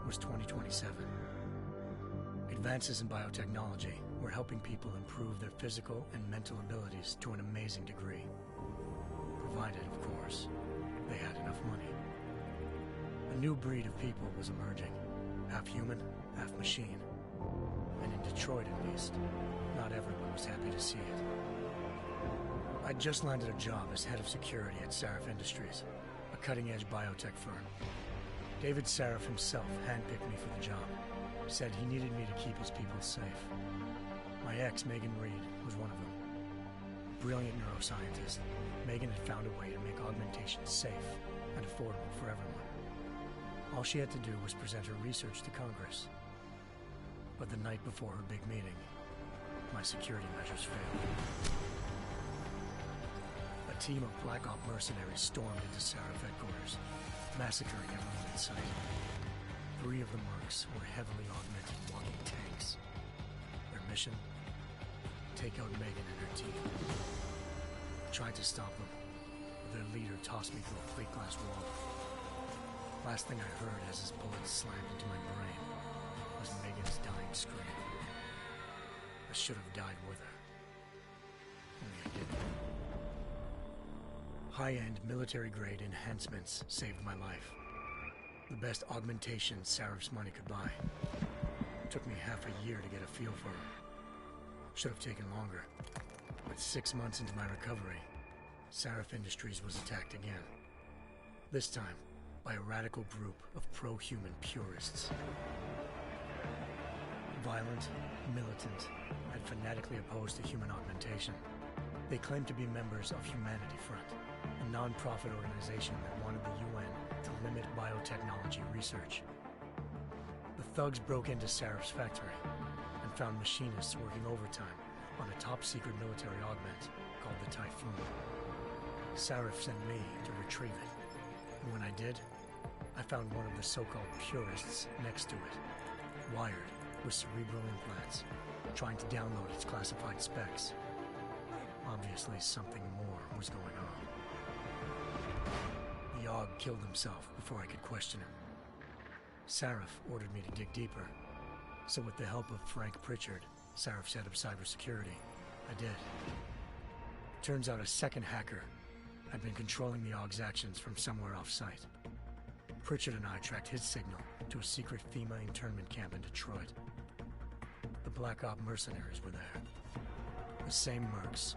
Was 2027. Advances in biotechnology were helping people improve their physical and mental abilities to an amazing degree. Provided, of course, they had enough money. A new breed of people was emerging, half human, half machine. And in Detroit, at least, not everyone was happy to see it. I'd just landed a job as head of security at Sarif Industries, a cutting-edge biotech firm. David Sarif himself handpicked me for the job, said he needed me to keep his people safe. My ex, Megan Reed, was one of them. Brilliant neuroscientist, Megan had found a way to make augmentation safe and affordable for everyone. All she had to do was present her research to Congress. But the night before her big meeting, my security measures failed. A team of Black Op mercenaries stormed into Sarif headquarters, massacring everyone in sight. 3 of the mercs were heavily augmented walking tanks. Their mission? Take out Megan and her team. I tried to stop them, but their leader tossed me through a plate glass wall. Last thing I heard as his bullets slammed into my brain was Megan's dying scream. I should have died with her. Only I didn't. High-end military-grade enhancements saved my life. The best augmentation Sarif's money could buy. It took me half a year to get a feel for her. Should have taken longer. But 6 months into my recovery, Sarif Industries was attacked again. This time, by a radical group of pro-human purists. Violent, militant, and fanatically opposed to human augmentation. They claimed to be members of Humanity Front, a non-profit organization that wanted the UN to limit biotechnology research. The thugs broke into Sarif's factory and found machinists working overtime on a top-secret military augment called the Typhoon. Sarif sent me to retrieve it, and when I did, I found one of the so-called purists next to it, wired with cerebral implants, trying to download its classified specs. Obviously, something more was going on. The AUG killed himself before I could question him. Sarif ordered me to dig deeper, so with the help of Frank Pritchard, Sarif's head of cybersecurity, I did. Turns out a second hacker had been controlling the AUG's actions from somewhere off-site. Pritchard and I tracked his signal to a secret FEMA internment camp in Detroit. The Black Op mercenaries were there. The same mercs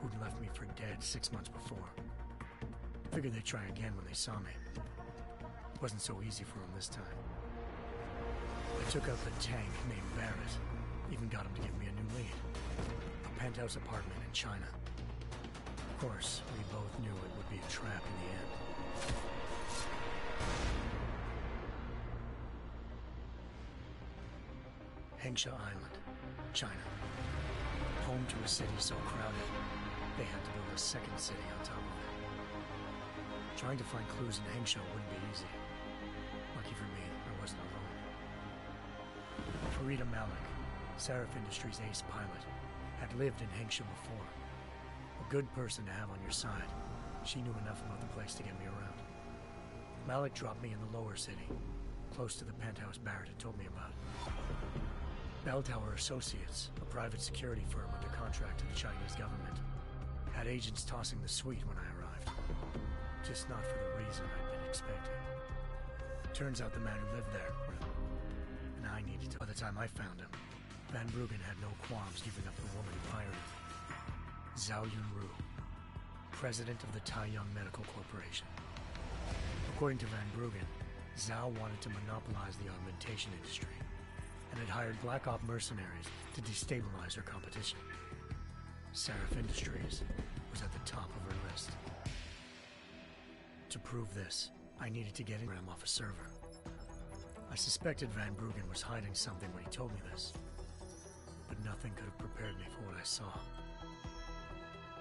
who'd left me for dead 6 months before. Figured they'd try again when they saw me. It wasn't so easy for them this time. I took out the tank named Barrett, even got him to give me a new lead. A penthouse apartment in China. Of course, we both knew it would be a trap in the end. Hengsha Island, China. Home to a city so crowded, they had to build a second city on top of it. Trying to find clues in Hengsha wouldn't be easy. Lucky for me, I wasn't alone. Rita Malik, Seraph Industries' ace pilot, had lived in Hengsha before. A good person to have on your side. She knew enough about the place to get me around. Malik dropped me in the lower city, close to the penthouse Barrett had told me about. Bell Tower Associates, a private security firm under contract to the Chinese government, had agents tossing the suite when I arrived. Just not for the reason I'd been expecting. Turns out the man who lived there, and I needed to. By the time I found him, Van Bruggen had no qualms giving up the woman who hired him. Zhao Yunru, president of the Taiyang Medical Corporation. According to Van Bruggen, Zhao wanted to monopolize the augmentation industry and had hired Black Op mercenaries to destabilize her competition. Seraph Industries was at the top of her list. To prove this, I needed to get him off a server. I suspected Van Bruggen was hiding something when he told me this, but nothing could have prepared me for what I saw.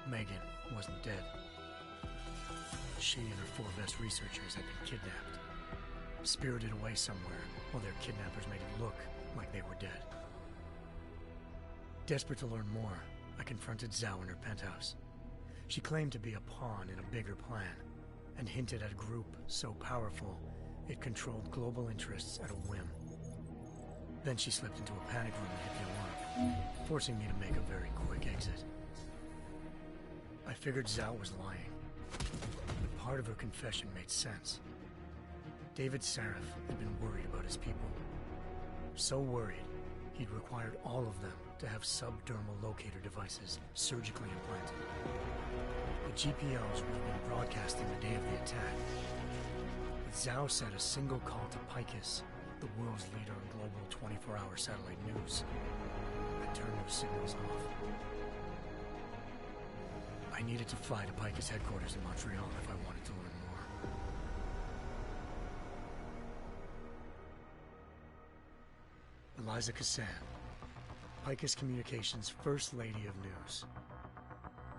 Megan wasn't dead. She and her 4 best researchers had been kidnapped, spirited away somewhere while their kidnappers made it look like they were dead. Desperate to learn more, I confronted Zhao in her penthouse. She claimed to be a pawn in a bigger plan, and hinted at a group so powerful it controlled global interests at a whim. Then she slipped into a panic room and hit the alarm, forcing me to make a very quick exit. I figured Zhao was lying, but part of her confession made sense. David Seraph had been worried about his people. So worried, he'd required all of them to have subdermal locator devices surgically implanted. The GPOs would have been broadcasting the day of the attack. But Zhao said a single call to Picus, the world's leader in global 24-hour satellite news, had turned those signals off. I needed to fly to Picus headquarters in Montreal if I wanted to learn more. Eliza Cassan, Picus Communications' First Lady of News.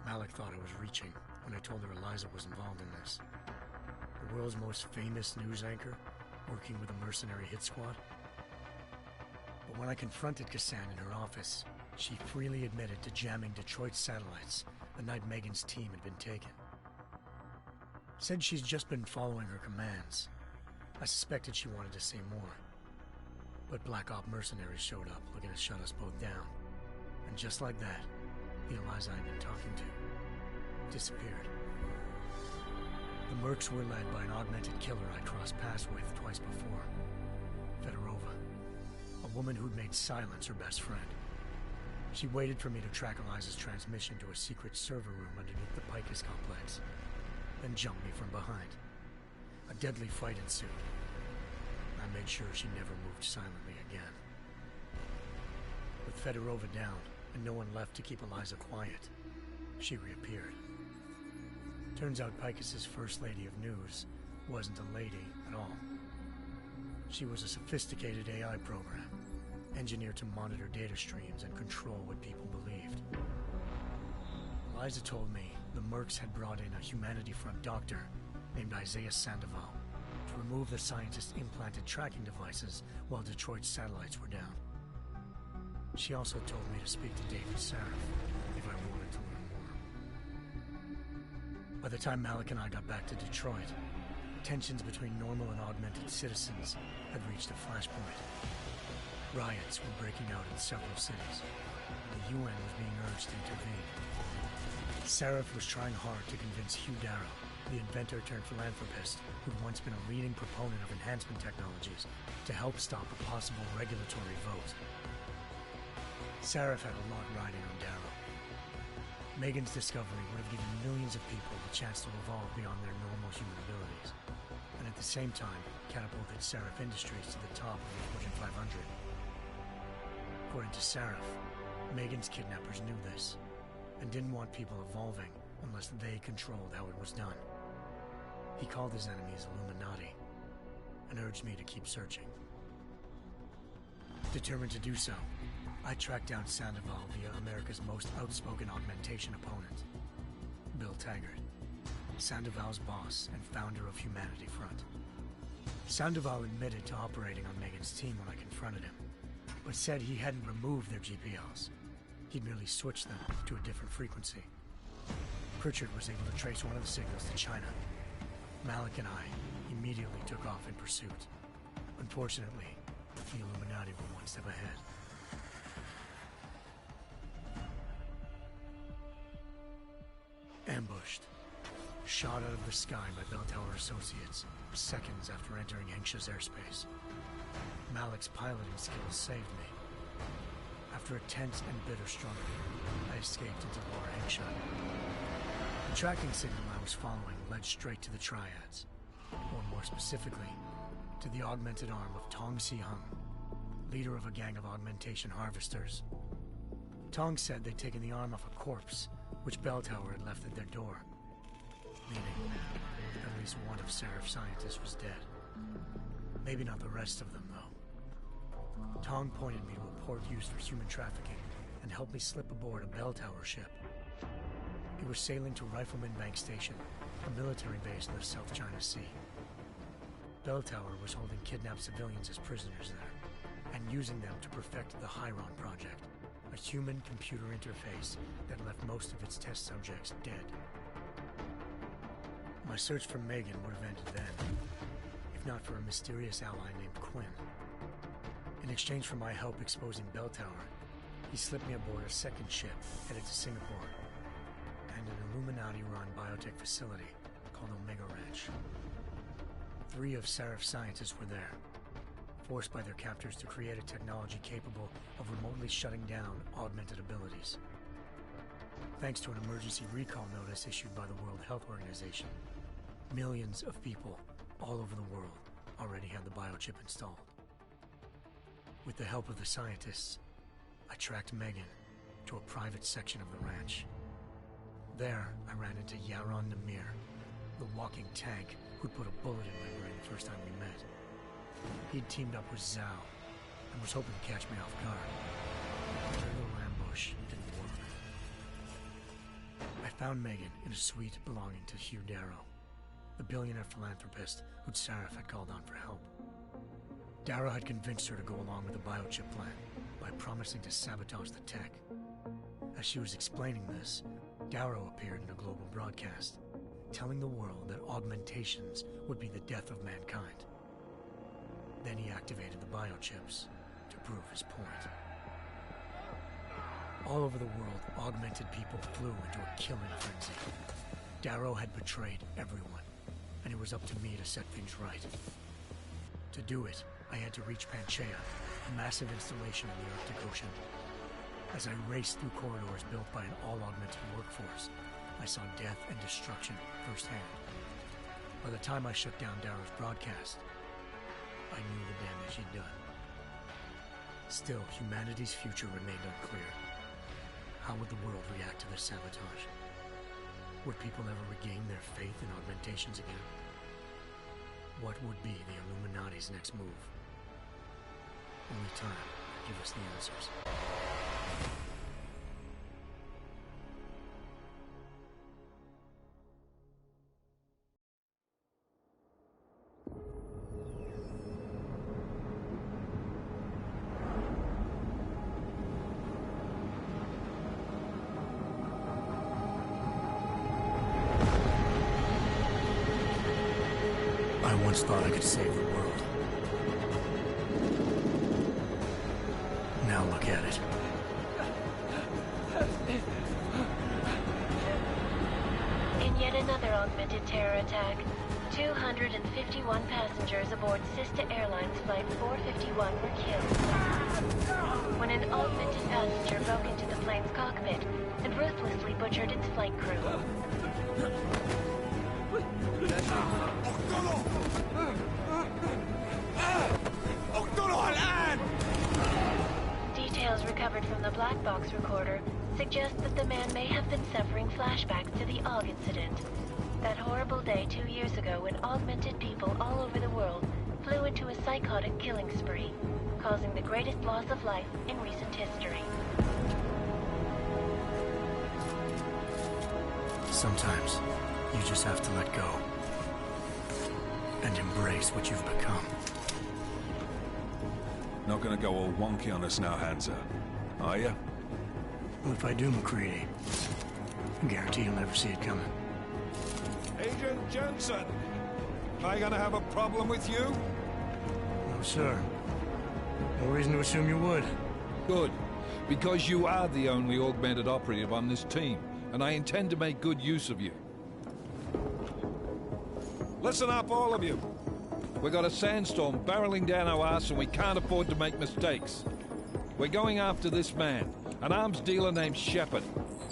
Malik thought I was reaching when I told her Eliza was involved in this. The world's most famous news anchor, working with a mercenary hit squad. But when I confronted Cassan in her office, she freely admitted to jamming Detroit's satellites the night Megan's team had been taken. Said she's just been following her commands. I suspected she wanted to say more. But Black Op mercenaries showed up looking to shut us both down. And just like that, the Eliza I'd been talking to disappeared. The Mercs were led by an augmented killer I crossed paths with twice before, Fedorova, a woman who'd made silence her best friend. She waited for me to track Eliza's transmission to a secret server room underneath the Picus complex, then jumped me from behind. A deadly fight ensued. I made sure she never moved silently again. With Fedorova down and no one left to keep Eliza quiet, she reappeared. Turns out Picus's First Lady of News wasn't a lady at all. She was a sophisticated AI program, engineered to monitor data streams and control what people believed. Eliza told me the Mercs had brought in a Humanity Front doctor named Isaiah Sandoval to remove the scientist's implanted tracking devices while Detroit's satellites were down. She also told me to speak to David Seraph if I wanted to learn more. By the time Malik and I got back to Detroit, tensions between normal and augmented citizens had reached a flashpoint. Riots were breaking out in several cities. The UN was being urged to intervene. Seraph was trying hard to convince Hugh Darrow, the inventor turned philanthropist who'd once been a leading proponent of enhancement technologies, to help stop a possible regulatory vote. Seraph had a lot riding on Darrow. Megan's discovery would have given millions of people the chance to evolve beyond their normal human abilities, and at the same time catapulted Seraph Industries to the top of the Fortune 500. According to Seraph, Megan's kidnappers knew this, and didn't want people evolving unless they controlled how it was done. He called his enemies Illuminati, and urged me to keep searching. Determined to do so, I tracked down Sandoval via America's most outspoken augmentation opponent, Bill Taggart, Sandoval's boss and founder of Humanity Front. Sandoval admitted to operating on Megan's team when I confronted him, but said he hadn't removed their GPLs. He'd merely switched them to a different frequency. Pritchard was able to trace one of the signals to China. Malik and I immediately took off in pursuit. Unfortunately, the Illuminati were one step ahead. Ambushed. Shot out of the sky by Bell Tower Associates, seconds after entering Hengsha's airspace. Malik's piloting skills saved me. After a tense and bitter struggle, I escaped into Lower Hengsha. The tracking signal I was following led straight to the Triads, or more specifically, to the augmented arm of Tong Si-hung, leader of a gang of augmentation harvesters. Tong said they'd taken the arm off a corpse, which Bell Tower had left at their door, meaning at least one of Seraph's scientists was dead. Maybe not the rest of them, though. Tong pointed me to a port used for human trafficking and helped me slip aboard a Bell Tower ship. It was sailing to Rifleman Bank Station, a military base in the South China Sea. Bell Tower was holding kidnapped civilians as prisoners there, and using them to perfect the Chiron Project, a human-computer interface that left most of its test subjects dead. My search for Megan would have ended then, if not for a mysterious ally named Quinn. In exchange for my help exposing Bell Tower, he slipped me aboard a second ship headed to Singapore, and an Illuminati-run biotech facility called Omega Ranch. 3 of Seraph's scientists were there, forced by their captors to create a technology capable of remotely shutting down augmented abilities. Thanks to an emergency recall notice issued by the World Health Organization, millions of people all over the world already had the biochip installed. With the help of the scientists, I tracked Megan to a private section of the ranch. There, I ran into Yaron Namir, the walking tank who'd put a bullet in my brain the first time we met. He'd teamed up with Zhao and was hoping to catch me off guard. Their little ambush didn't work. I found Megan in a suite belonging to Hugh Darrow, the billionaire philanthropist who'd Seraph had called on for help. Darrow had convinced her to go along with the biochip plan by promising to sabotage the tech. As she was explaining this, Darrow appeared in a global broadcast, telling the world that augmentations would be the death of mankind. Then he activated the biochips to prove his point. All over the world, augmented people flew into a killing frenzy. Darrow had betrayed everyone, and it was up to me to set things right. To do it, I had to reach Panchaea, a massive installation in the Arctic Ocean. As I raced through corridors built by an all-augmented workforce, I saw death and destruction firsthand. By the time I shut down Darrow's broadcast, I knew the damage he'd done. Still, humanity's future remained unclear. How would the world react to this sabotage? Would people ever regain their faith in augmentations again? What would be the Illuminati's next move? Only time will give us the answers. I once thought I could save the world. Now look at it. In yet another augmented terror attack, 251 passengers aboard Sister Airlines Flight 451 were killed when an augmented passenger broke into the plane's cockpit and ruthlessly butchered its flight crew. Details recovered from the black box recorder suggest that the man may have been suffering flashbacks to the AUG incident. That horrible day 2 years ago when augmented people all over the world flew into a psychotic killing spree, causing the greatest loss of life in recent history. Sometimes, you just have to let go and embrace what you've become. Not gonna go all wonky on us now, Hansa, are you? Well, if I do, McCready, I guarantee you'll never see it coming. Agent Jensen! Am I gonna have a problem with you? No, sir. No reason to assume you would. Good. Because you are the only augmented operative on this team, and I intend to make good use of you. Listen up, all of you. We got a sandstorm barreling down our arse and we can't afford to make mistakes. We're going after this man, an arms dealer named Shepard.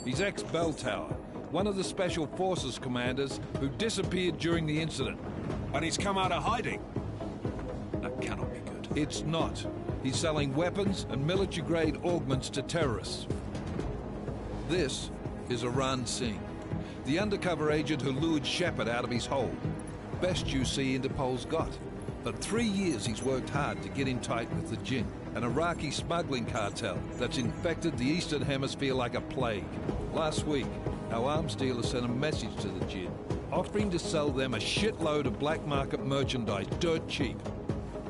He's ex-Bell Tower, one of the Special Forces commanders who disappeared during the incident. And he's come out of hiding. That cannot be good. It's not. He's selling weapons and military-grade augments to terrorists. This is Aran Singh, the undercover agent who lured Shepard out of his hole. Best you see Interpol's got. For 3 years he's worked hard to get in tight with the Jinn, an Iraqi smuggling cartel that's infected the Eastern Hemisphere like a plague. Last week, our arms dealer sent a message to the Jinn, offering to sell them a shitload of black market merchandise dirt cheap.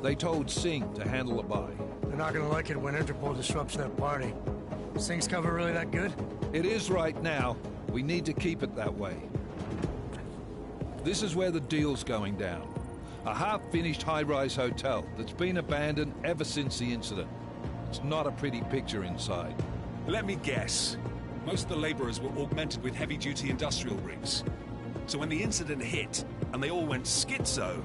They told Singh to handle the buy. They're not gonna like it when Interpol disrupts that party. Is Singh's cover really that good? It is right now. We need to keep it that way. This is where the deal's going down. A half-finished high-rise hotel that's been abandoned ever since the incident. It's not a pretty picture inside. Let me guess. Most of the laborers were augmented with heavy-duty industrial rigs. So when the incident hit, and they all went schizo,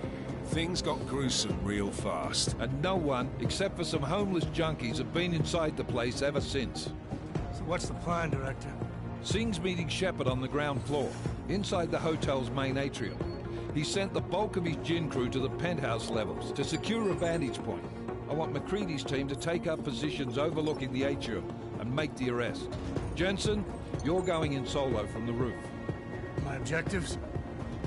things got gruesome real fast. And no one, except for some homeless junkies, have been inside the place ever since. So what's the plan, Director? Singh's meeting Shepard on the ground floor, inside the hotel's main atrium. He sent the bulk of his Jinn crew to the penthouse levels to secure a vantage point. I want McCready's team to take up positions overlooking the atrium and make the arrest. Jensen, you're going in solo from the roof. My objectives?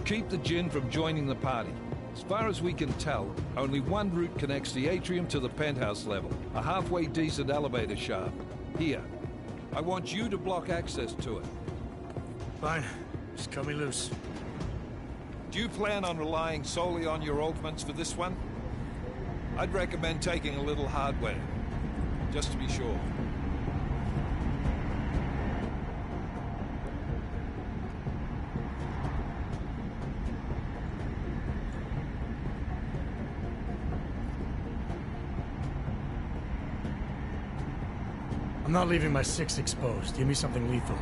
Keep the Jinn from joining the party. As far as we can tell, only one route connects the atrium to the penthouse level, a halfway decent elevator shaft. Here. I want you to block access to it. Fine. Just cut me loose. Do you plan on relying solely on your augments for this one? I'd recommend taking a little hardware, just to be sure. I'm not leaving my six exposed. Give me something lethal.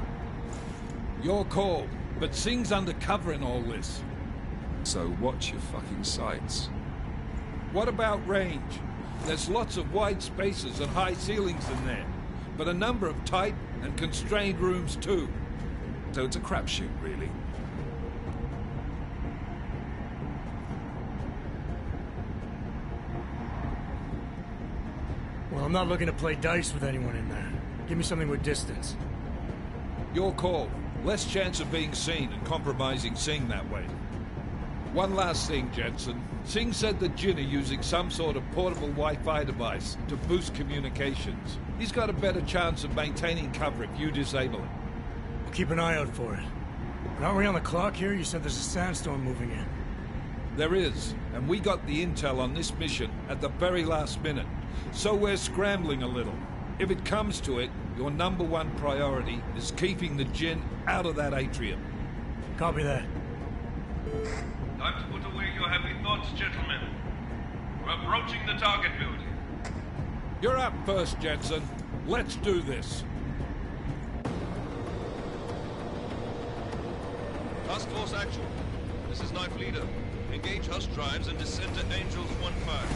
Your call, but Singh's undercover in all this. So watch your fucking sights. What about range? There's lots of wide spaces and high ceilings in there, but a number of tight and constrained rooms too. So it's a crapshoot, really. Well, I'm not looking to play dice with anyone in there. Give me something with distance. Your call. Less chance of being seen and compromising Singh that way. One last thing, Jensen. Singh said the Jinn are using some sort of portable Wi-Fi device to boost communications. He's got a better chance of maintaining cover if you disable it. I'll keep an eye out for it. But aren't we on the clock here? You said there's a sandstorm moving in. There is, and we got the intel on this mission at the very last minute. So we're scrambling a little. If it comes to it, your #1 priority is keeping the Jinn out of that atrium. Copy that. Time to put away your heavy thoughts, gentlemen. We're approaching the target building. You're up first, Jensen. Let's do this. Task Force Actual. This is Knife Leader. Engage Hush drives and descend to Angels 1-5.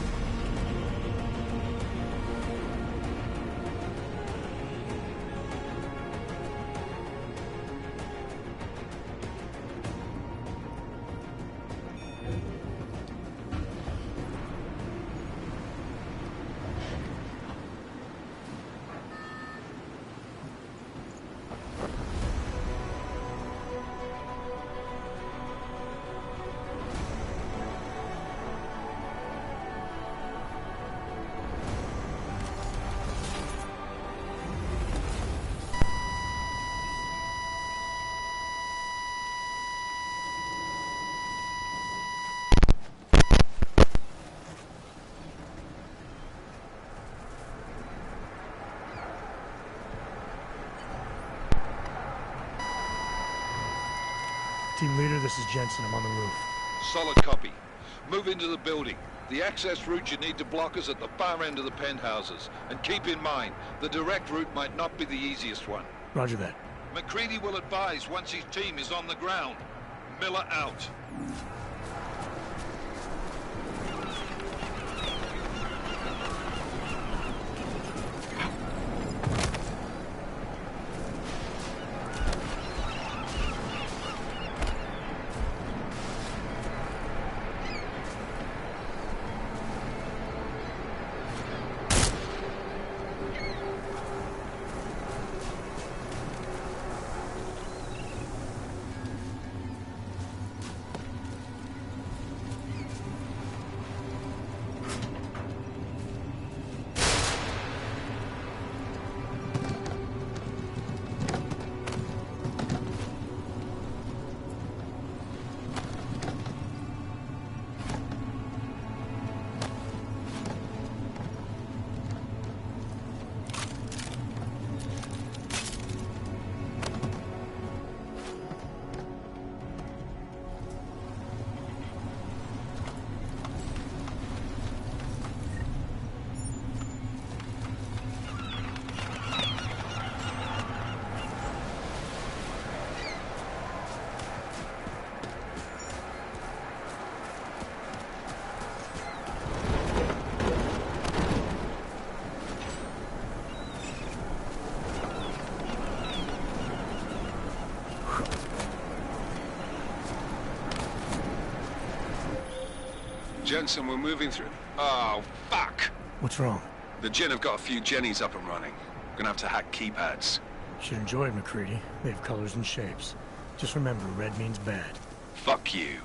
Team leader, this is Jensen. I'm on the roof. Solid copy. Move into the building. The access route you need to block is at the far end of the penthouses. And keep in mind, the direct route might not be the easiest one. Roger that. McCready will advise once his team is on the ground. Miller out. Jensen, we're moving through. Oh, fuck! What's wrong? The Gen have got a few Jennies up and running. Gonna have to hack keypads. Should enjoy it, McCready. They have colors and shapes. Just remember, red means bad. Fuck you.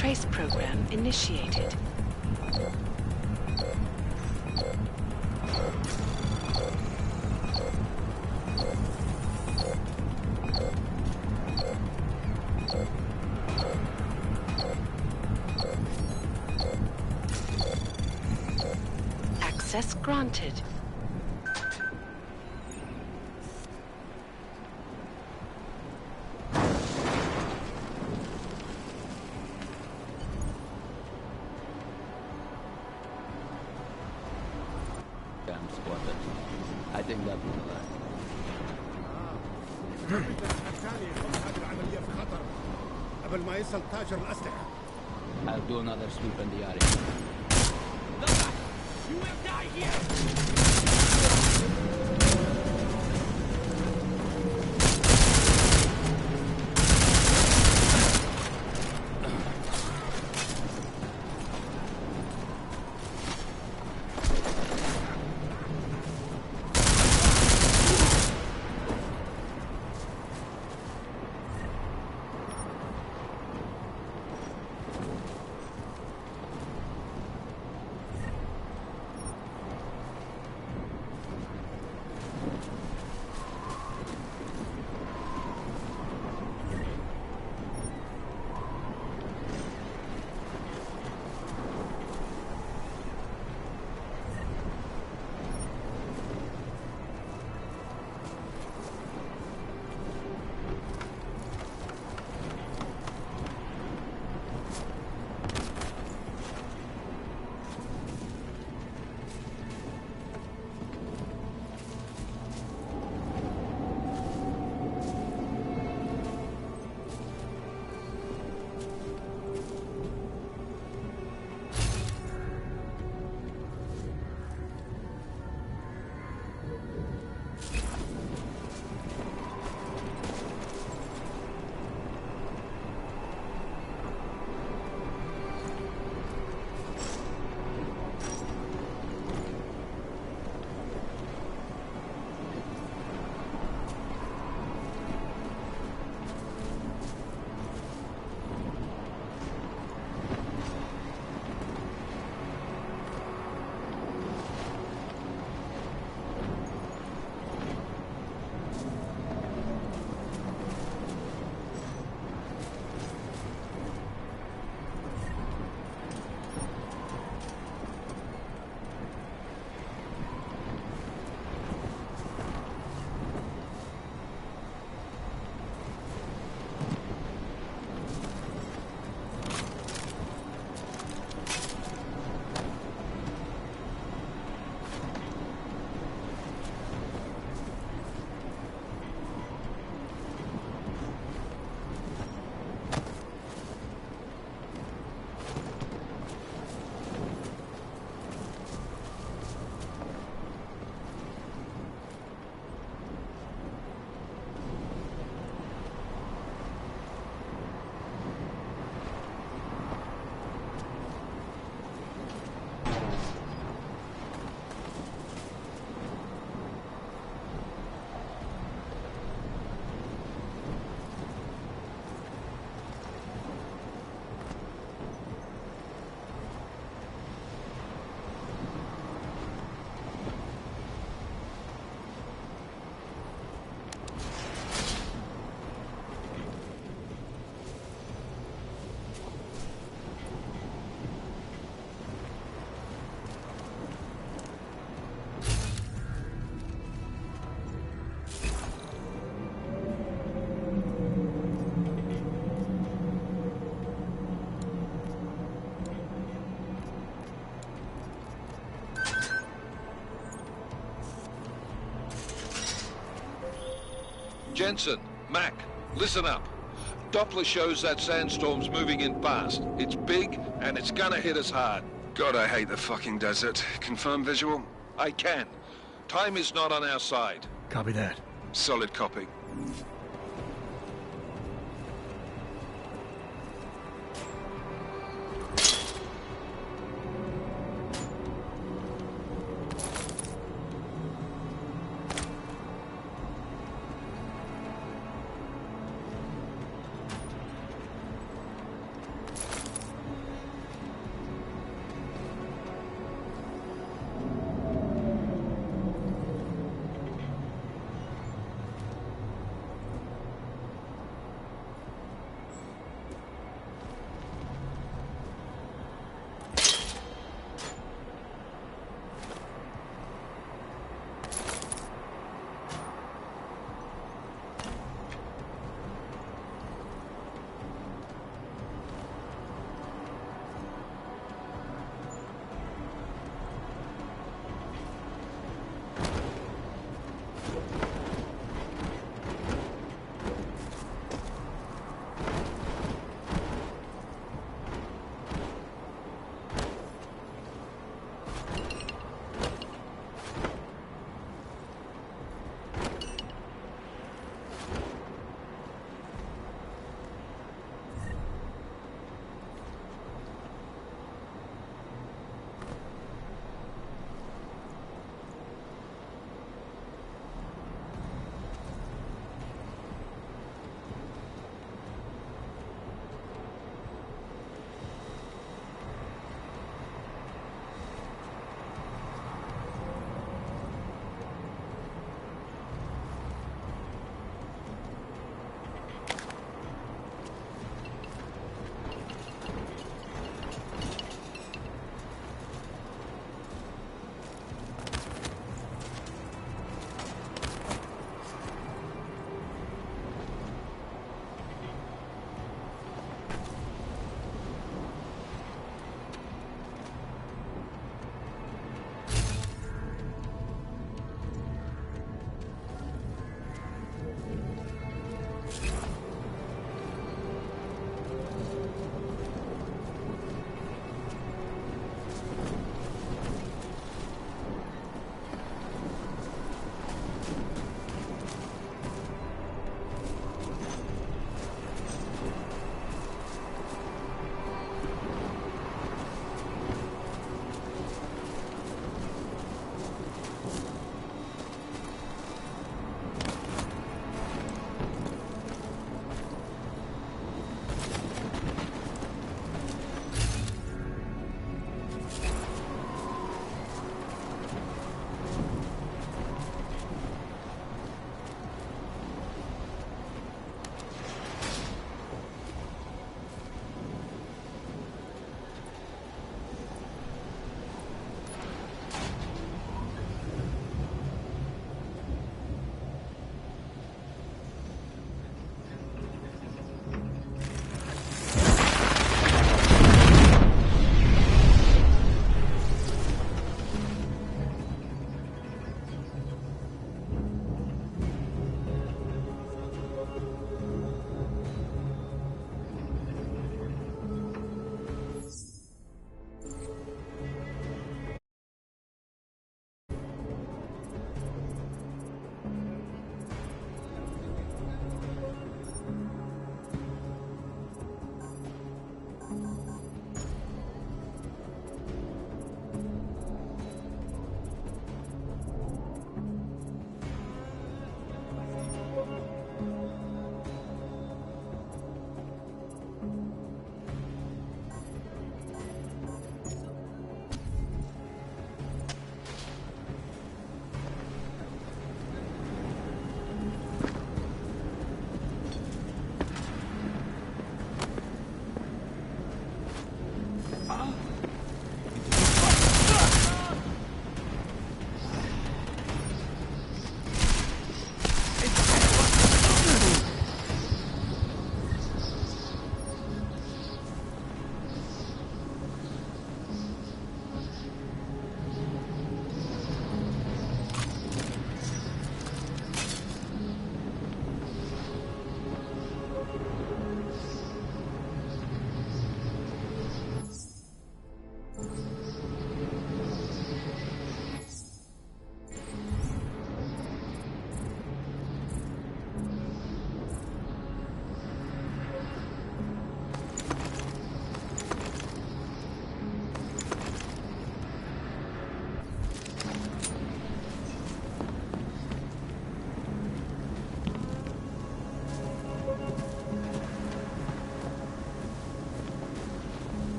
trace program initiated. Access granted. Spotted. I think that will lie. قبل ما يصل تاجر الأسلحة. I'll do another sweep in the area. You will die here! Jensen, Mac, listen up. Doppler shows that sandstorm's moving in fast. It's big, and it's gonna hit us hard. God, I hate the fucking desert. Confirm visual? I can. Time is not on our side. Copy that. Solid copy.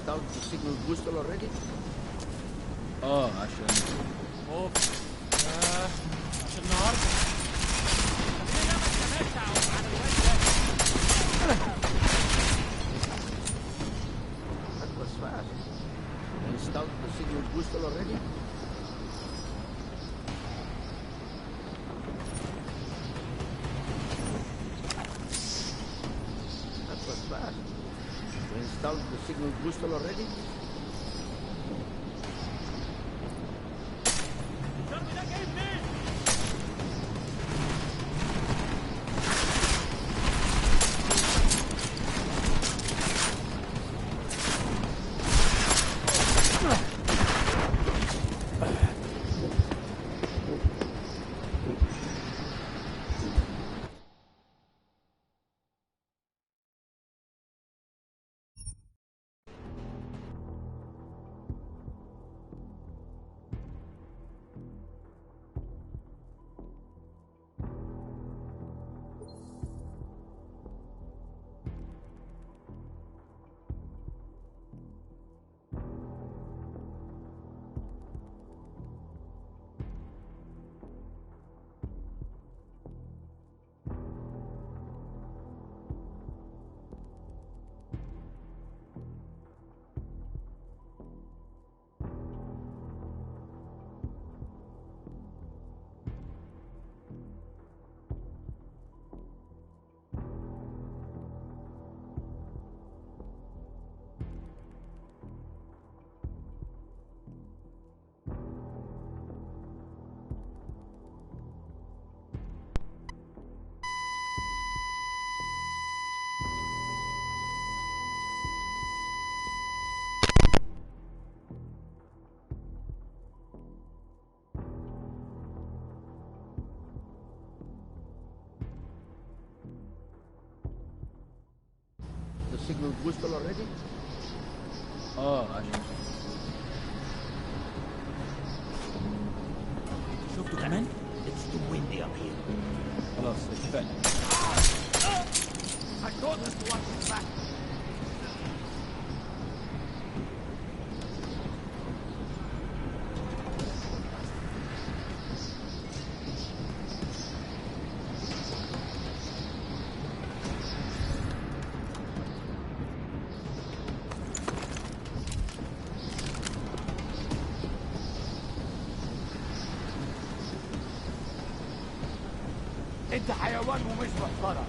installed the signal booster already? عشان اوف عشان النهارده خلينا نتمتع على الواد ده. That was fast. Installed the signal booster already? That was fast. Installed the signal booster already? الضرب ده جاي منين؟ The signal booster already? عشان شفتوا كمان؟ It's too windy up here. خلاص اتفقنا. I told us to watch his back. انت حيوان ومش محترم.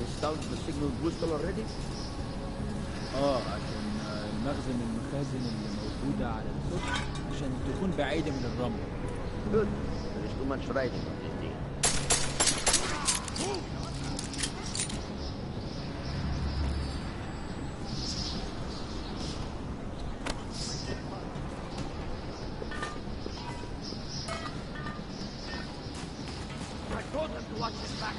Installed the signal booster already? عشان المخزن المخازن اللي موجودة على السطح عشان تكون بعيدة من الرمل. Good. There is too much riding on this thing. I told them to watch his back.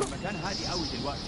المكان هادي قوي دلوقتي.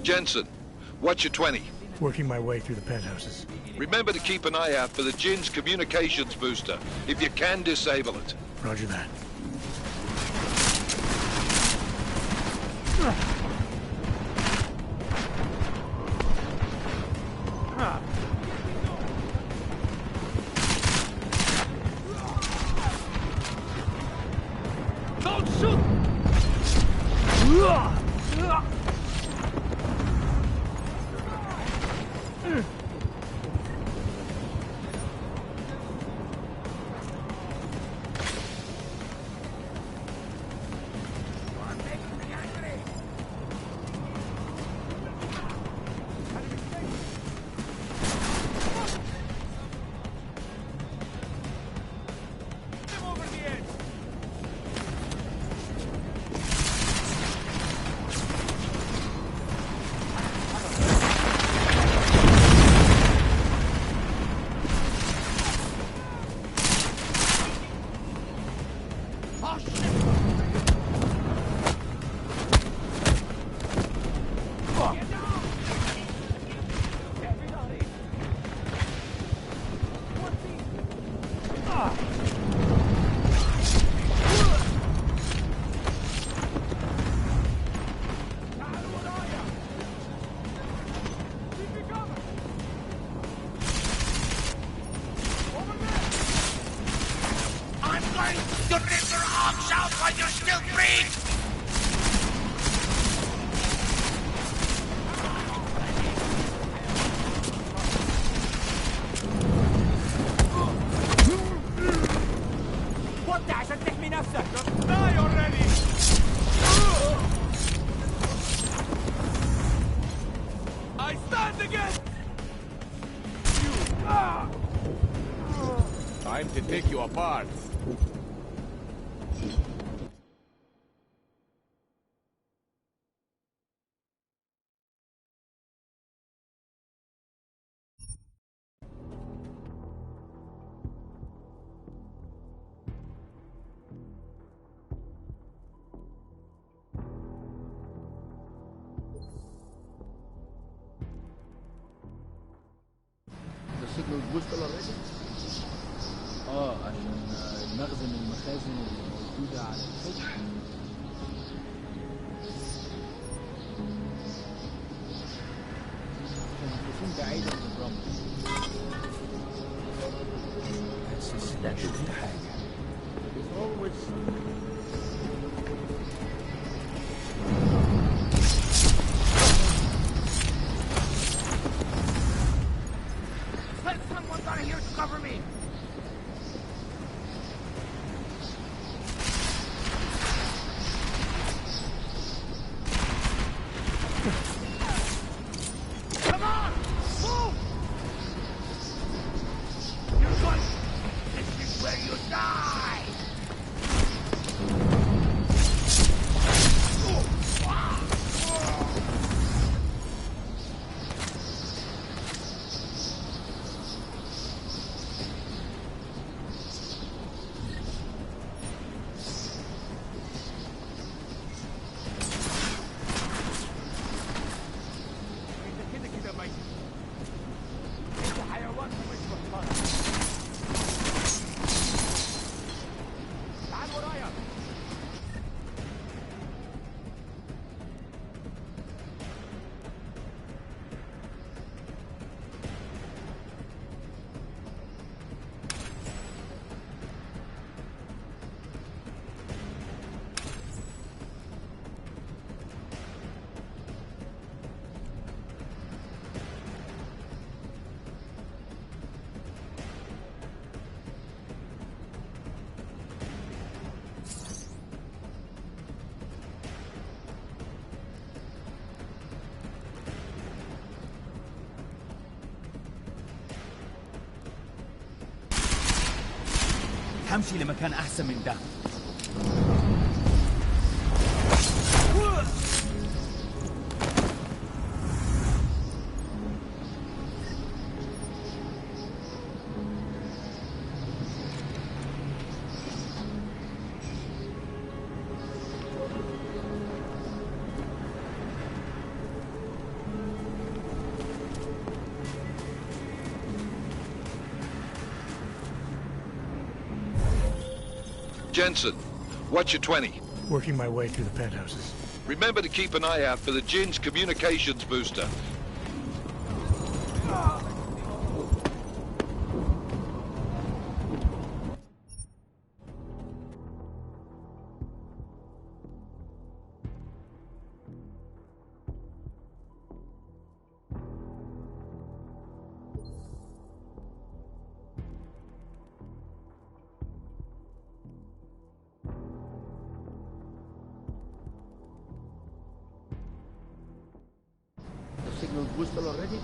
Jensen, what's your 20? Working my way through the penthouses. Remember to keep an eye out for the Jinn's communications booster, if you can disable it. Roger that. Don't shoot! Time to take you apart. The signal boosted already? عشان المخزن المخازن اللي موجودة على الحج. عشان تكون بعيدة عن الرمل. حاسس إن شفت حاجة. It's always Let someone down here to cover me! Come on! Move! You're going... This is where you die! همشي لمكان أحسن من ده. Jensen, what's your 20? Working my way through the penthouses. Remember to keep an eye out for the Jin's communications booster. The signal boosted already?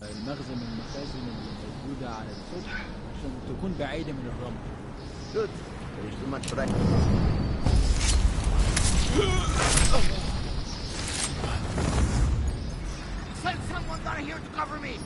عشان المخزن من المخازن اللي موجودة على السطح عشان تكون بعيدة من الرمل. Good. There is too much practice. Send someone down here to cover me!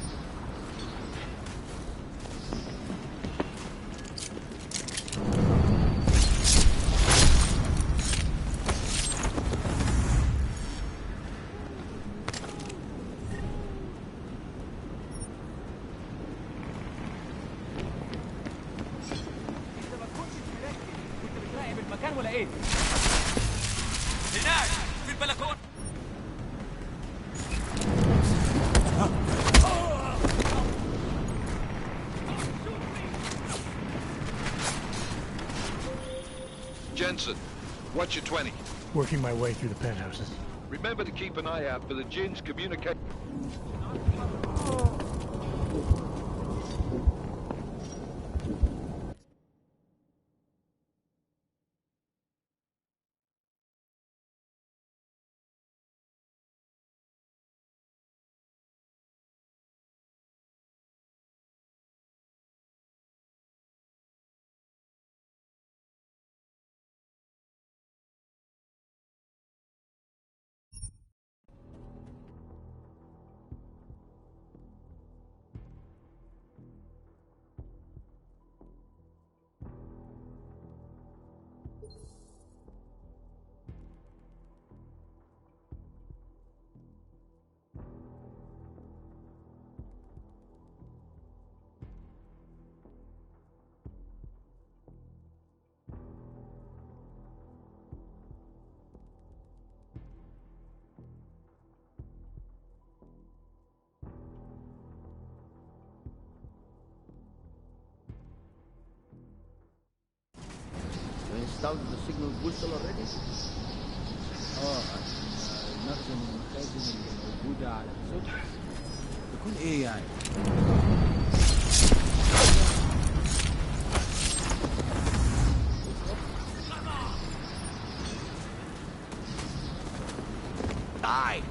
ولا ايه؟ هناك في البلكون. Jensen, what's your 20? Working my way through the penthouses. Remember to keep an eye out for the Jin's communicate. Installed the signal booster already? المخزن من المخازن اللي موجودة على السطح تكون ايه يعني؟ Die!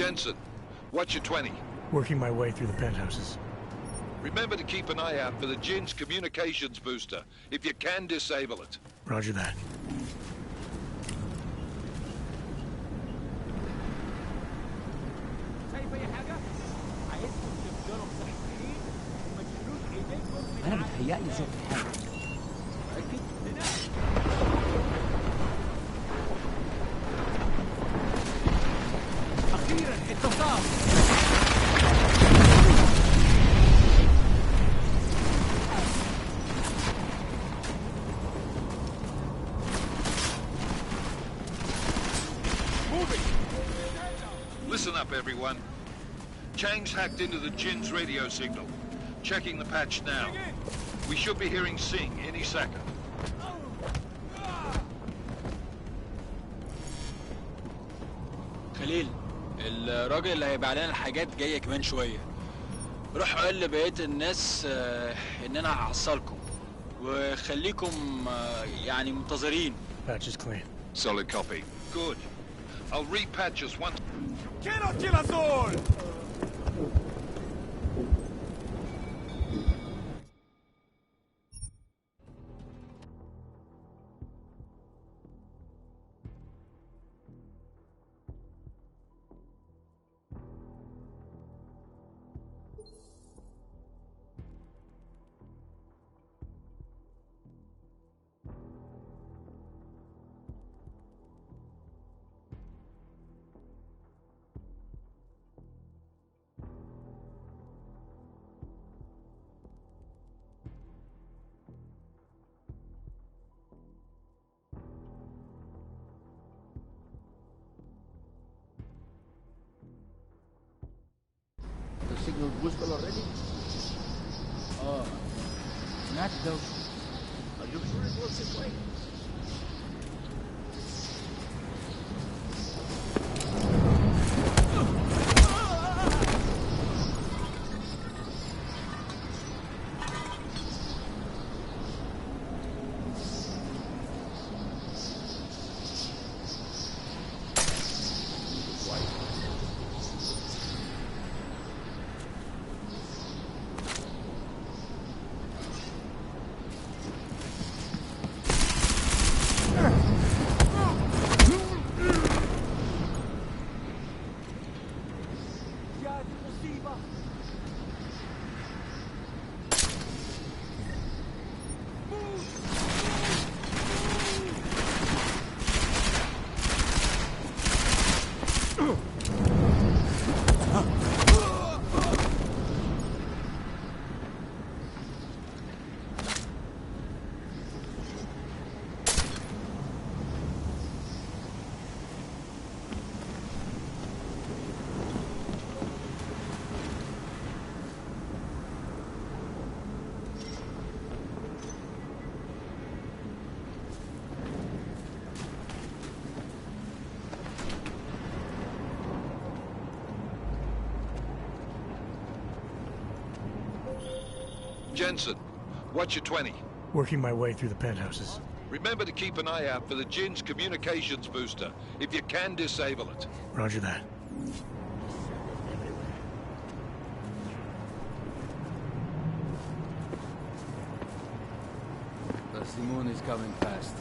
Jensen, what's your 20? Working my way through the penthouses. Remember to keep an eye out for the Jin's communications booster. If you can, disable it. Roger that. انا بتهيألي شفت حاجه. اكيد. اخيرا اتصال. Listen up, everyone. Chang's hacked into the Jin's radio signal. Checking the patch now. We should be hearing Sing any second. خليل، الراجل اللي هيبيع لنا الحاجات جاية كمان شوية. روح قول لبقية الناس ان انا هحصلكم وخليكم يعني منتظرين. Patch is clean. Solid copy. Good. I'll repatch us once. Quiero kill us all! The signal boosted already? سمعت الدوشه. Are you sure it was this way? Jensen, what's your 20? Working my way through the penthouses. Remember to keep an eye out for the Jin's communications booster. If you can, disable it. Roger that. The Simone is coming fast.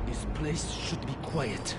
This place should be quiet.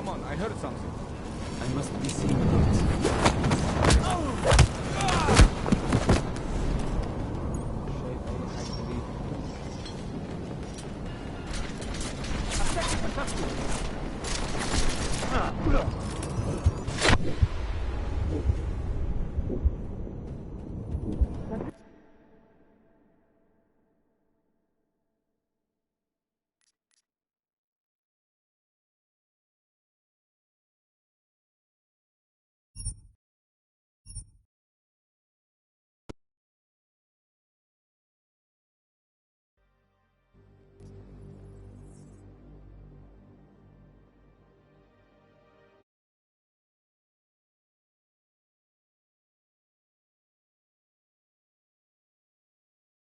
Come on, I heard something. I must be seeing things.